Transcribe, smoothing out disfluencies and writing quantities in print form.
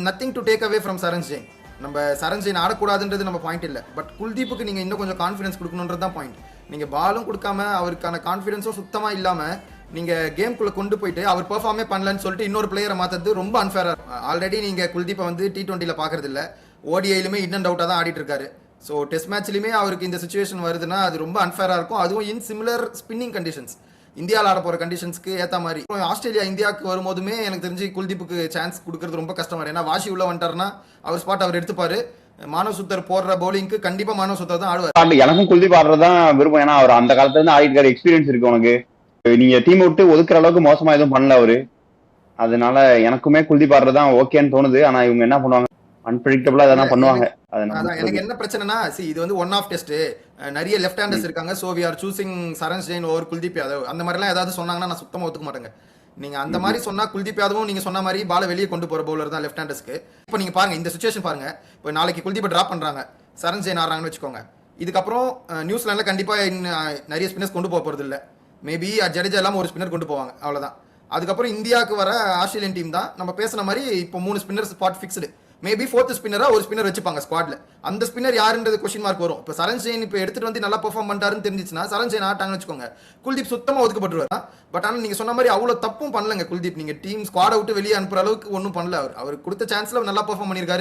Nothing to take away from Charan Jain. நம்ம சரண் ஜெயின் ஆடக்கூடாதுன்றது நம்ம point இல்லை. பட் குல்தீப்புக்கு நீங்கள் இன்னும் கொஞ்சம் கான்ஃபிடன்ஸ் கொடுக்கணுன்றது தான் பாயிண்ட். நீங்கள் பாலும் கொடுக்காம அவருக்கான கான்ஃபிடன்ஸும் சுத்தமாக இல்லாமல் நீங்கள் கேம்குள்ளே கொண்டு போயிட்டு அவர் பெர்ஃபார்மே பண்ணலன்னு சொல்லிட்டு இன்னொரு பிளேயரை மாற்றுறது ரொம்ப அன்ஃபேராக. ஆல்ரெடி நீங்கள் குல்தீப்பை வந்து T20 பார்க்கறது இல்லை, ஓடிஐலுமே இன் அண்ட் அவுட்டாக தான் ஆடிட்டு இருக்காரு. ஸோ டெஸ்ட் மேட்ச்லையுமே அவருக்கு இந்த சுச்சுவேஷன் வருதுன்னா அது ரொம்ப அன்ஃபேராக இருக்கும். அதுவும் இன் சிமிலர் ஸ்பின்னிங் கண்டிஷன்ஸ், இந்தியாவில் ஆட போகிற கண்டிஷன்ஸ்க்கு ஏற்ற மாதிரி. ஆஸ்திரேலியா இந்தியாவுக்கு வரும்போதுமே எனக்கு தெரிஞ்சு குல்தீப்புக்கு சான்ஸ் கொடுக்கறது ரொம்ப கஷ்டமா இருக்கு. ஏன்னா வாஷி உள்ள வந்துட்டாருன்னா அவர் ஸ்பாட் அவர் எடுத்துப்பாரு. மானவ் சுத்தர் போடுற பவுலிங்க்கு கண்டிப்பா மானவ் சுத்தர் தான் ஆடுவார். எனக்கும் குல்தீப் ஆடுறதுதான் விருப்பம். ஏன்னா அவர் அந்த காலத்துல இருந்து ஆடிட்டு எக்ஸ்பீரியன்ஸ் இருக்கு. உனக்கு நீங்க டீம் விட்டு ஒதுக்குற அளவுக்கு மோசமா எதுவும் பண்ணல அவரு. அதனால எனக்குமே குல்தீப் ஆடுறதுதான் ஓகேன்னு தோணுது. ஆனா இவங்க என்ன பண்ணுவாங்க, அன்பிரடிக்டபிளா எதனா பண்ணுவாங்க. எனக்கு என்ன பிரச்சனைனா, இது வந்து ஒன் ஆஃப் டெஸ்ட், நிறைய லெஃப்ட் ஹேண்டர்ஸ் இருக்காங்க. So we are choosing Charan Jain over Kuldeep Yadav. அந்த மாதிரிலாம் ஏதாவது சொன்னாங்கன்னா நான் சுத்தமா ஒத்துக்க மாட்டேங்க. நீங்க அந்த மாதிரி சொன்னா குல்தீப் யாதவும் நீங்க சொன்ன மாதிரி பால வெளியே கொண்டு போற பவுலர் தான் லெஃப்ட் ஹேண்டர்ஸ்க்கு. இப்போ நீங்க பாருங்க இந்த சுச்சுவேஷன் பாருங்க. இப்போ நாளைக்கு குல்தீப்பை டிராப் பண்றாங்க, சரண் ஜெயின் ஆடுறாங்கன்னு வச்சுக்கோங்க. இதுக்கப்புறம் நியூசிலாண்டில் கண்டிப்பா நிறைய ஸ்பின்னர்ஸ் கொண்டு போக போறது இல்லை. மேபி ஜடேஜா எல்லாம் ஒரு ஸ்பின்னர் கொண்டு போவாங்க, அவ்வளவுதான். அதுக்கப்புறம் இந்தியாவுக்கு வர ஆஸ்திரேலியன் டீம் தான் நம்ம பேசுன மாதிரி இப்போ 3 spinners spot fixed. Maybe 4th ஸ்பின்னரா ஒரு ஸ்பின்னர் வச்சுப்பாங்க ஸ்குவாட்ல. அந்த ஸ்பின்னர் யாருன்றது கொஸ்டின் மார்க் வரும். இப்போ சரண் ஜெயின் இப்போ எடுத்துட்டு வந்து நல்லா பெர்ஃபார்ம் பண்ணிட்டாருன்னு தெரிஞ்சிச்சுன்னா சரண் ஜெயின் ஆட்டாங்கன்னு வச்சுக்கோங்க, குல்தீப் சுத்தமா ஒதுக்கப்பட்டுருவார். பட் ஆனால் நீங்க சொன்ன மாதிரி அவ்வளோ தப்பும் பண்ணலங்க குல்தீப். நீங்க டீம் ஸ்குவாட் விட்டு வெளியே அனுப்புற அளவுக்கு ஒன்றும் பண்ணல. அவர் கொடுத்த சான்ஸ்ல நல்லா பெர்ஃபார்ம் பண்ணியிருக்காரு.